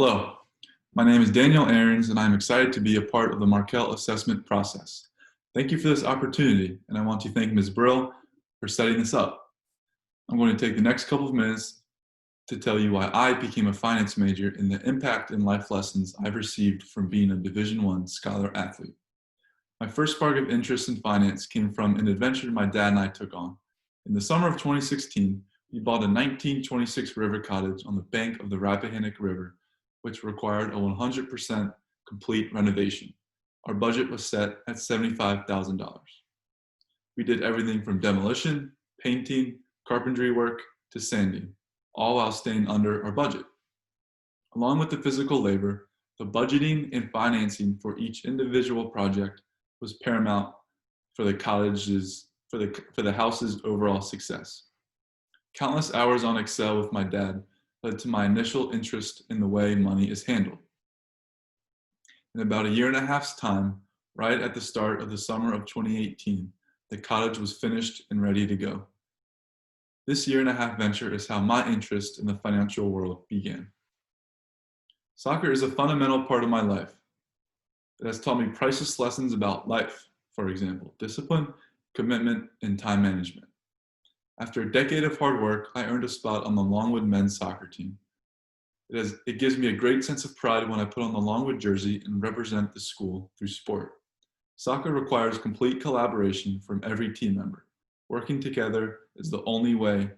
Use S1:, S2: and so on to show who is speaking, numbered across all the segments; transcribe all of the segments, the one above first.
S1: Hello, my name is Daniel Aarons and I'm excited to be a part of the Markel assessment process. Thank you for this opportunity, and I want to thank Ms. Brill for setting this up. I'm going to take the next couple of minutes to tell you why I became a finance major and the impact and life lessons I've received from being a Division I scholar athlete. My first spark of interest in finance came from an adventure my dad and I took on. In the summer of 2016, we bought a 1926 river cottage on the bank of the Rappahannock River, which required a 100% complete renovation. Our budget was set at $75,000. We did everything from demolition, painting, carpentry work, to sanding, all while staying under our budget. Along with the physical labor, the budgeting and financing for each individual project was paramount for the house's overall success. Countless hours on Excel with my dad led to my initial interest in the way money is handled. In about a year and a half's time, right at the start of the summer of 2018, the cottage was finished and ready to go. This year and a half venture is how my interest in the financial world began. Soccer is a fundamental part of my life. It has taught me priceless lessons about life, for example, discipline, commitment, and time management. After a decade of hard work, I earned a spot on the Longwood men's soccer team. It gives me a great sense of pride when I put on the Longwood jersey and represent the school through sport. Soccer requires complete collaboration from every team member. Working together is the only way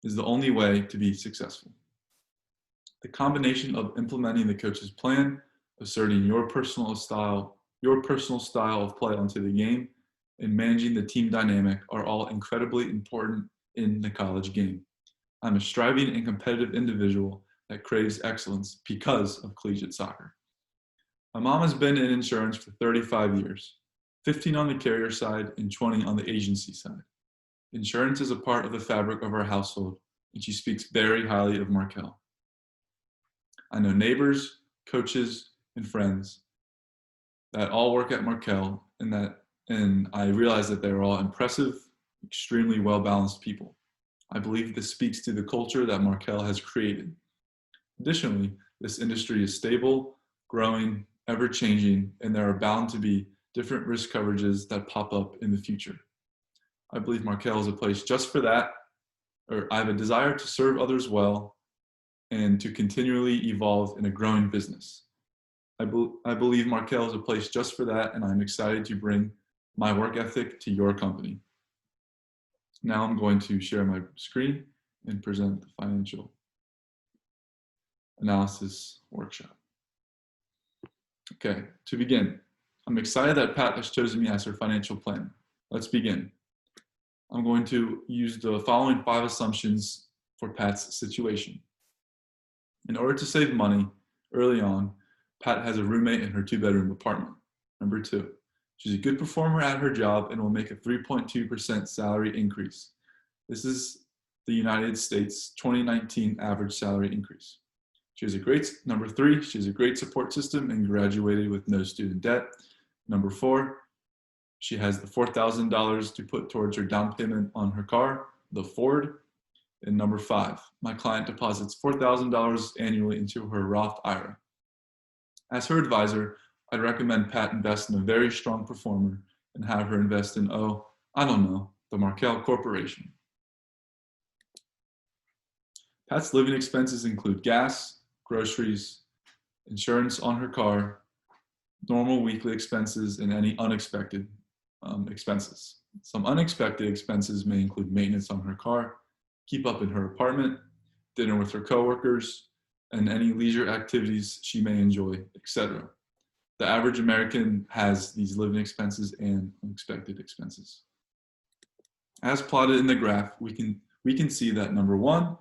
S1: to be successful. The combination of implementing the coach's plan, asserting your personal style of play onto the game, and managing the team dynamic are all incredibly important in the college game. I'm a striving and competitive individual that craves excellence because of collegiate soccer. My mom has been in insurance for 35 years, 15 on the carrier side and 20 on the agency side. Insurance is a part of the fabric of our household, and she speaks very highly of Markel. I know neighbors, coaches, and friends that all work at Markel, and I realize that they're all impressive, extremely well-balanced people. I believe this speaks to the culture that Markel has created. Additionally, this industry is stable, growing, ever-changing, and there are bound to be different risk coverages that pop up in the future. I believe Markel is a place just for that, or I have a desire to serve others well and to continually evolve in a growing business. I believe Markel is a place just for that, and I'm excited to bring my work ethic to your company. Now I'm going to share my screen and present the financial analysis workshop. Okay, to begin, I'm excited that Pat has chosen me as her financial planner. Let's begin. I'm going to use the following 5 assumptions for Pat's situation. In order to save money early on, Pat has a roommate in her 2-bedroom apartment. Number 2, she's a good performer at her job and will make a 3.2% salary increase. This is the United States 2019 average salary increase. Number 3, she has a great support system and graduated with no student debt. Number 4, she has the $4,000 to put towards her down payment on her car, the Ford. And number 5, my client deposits $4,000 annually into her Roth IRA. As her advisor, I'd recommend Pat invest in a very strong performer and have her invest in, the Markel Corporation. Pat's living expenses include gas, groceries, insurance on her car, normal weekly expenses, and any unexpected expenses. Some unexpected expenses may include maintenance on her car, keep up in her apartment, dinner with her coworkers, and any leisure activities she may enjoy, etc. The average American has these living expenses and unexpected expenses. As plotted in the graph, we can see that number 1,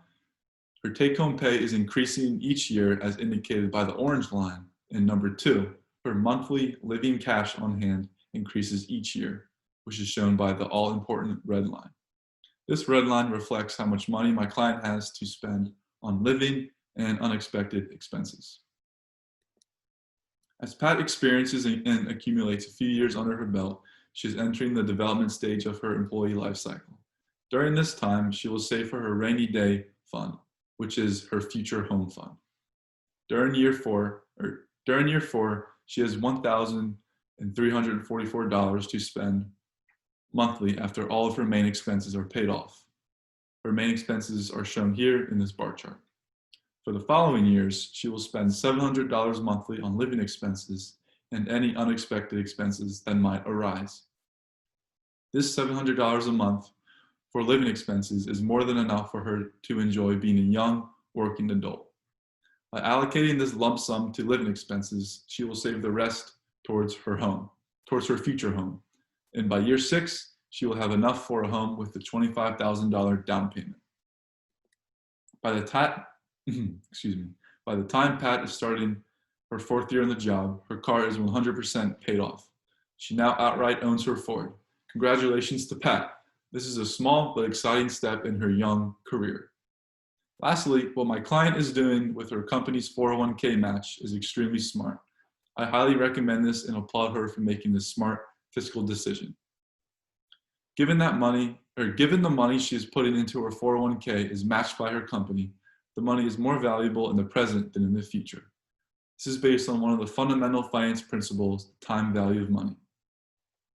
S1: her take-home pay is increasing each year as indicated by the orange line, and number 2, her monthly living cash on hand increases each year, which is shown by the all-important red line. This red line reflects how much money my client has to spend on living and unexpected expenses. As Pat experiences and accumulates a few years under her belt, she is entering the development stage of her employee life cycle. During this time, she will save for her rainy day fund, which is her future home fund. During year four, she has $1,344 to spend monthly after all of her main expenses are paid off. Her main expenses are shown here in this bar chart. For the following years, she will spend $700 monthly on living expenses and any unexpected expenses that might arise. This $700 a month for living expenses is more than enough for her to enjoy being a young, working adult. By allocating this lump sum to living expenses, she will save the rest towards her future home. And by year 6, she will have enough for a home with the $25,000 down payment. By the time Pat is starting her 4th year on the job, her car is 100% paid off. She now outright owns her Ford. Congratulations to Pat. This is a small but exciting step in her young career. Lastly, what my client is doing with her company's 401k match is extremely smart. I highly recommend this and applaud her for making this smart fiscal decision. Given the money she is putting into her 401k is matched by her company, the money is more valuable in the present than in the future. This is based on one of the fundamental finance principles, time value of money.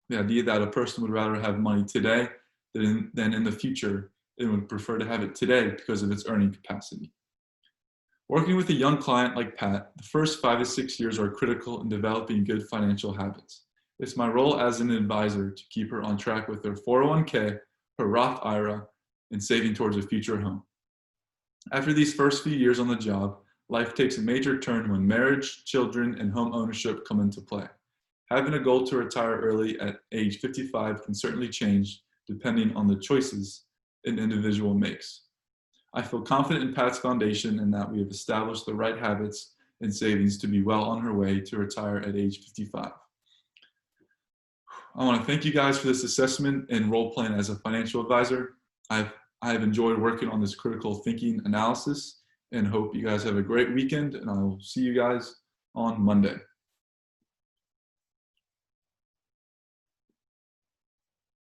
S1: The idea that a person would rather have money today than in the future and would prefer to have it today because of its earning capacity. Working with a young client like Pat, the first 5 to 6 years are critical in developing good financial habits. It's my role as an advisor to keep her on track with her 401k, her Roth IRA, and saving towards a future home. After these first few years on the job, life takes a major turn when marriage, children, and home ownership come into play. Having a goal to retire early at age 55 can certainly change depending on the choices an individual makes. I feel confident in Pat's foundation and that we have established the right habits and savings to be well on her way to retire at age 55. I want to thank you guys for this assessment and role playing as a financial advisor. I have enjoyed working on this critical thinking analysis and hope you guys have a great weekend, and I will see you guys on Monday.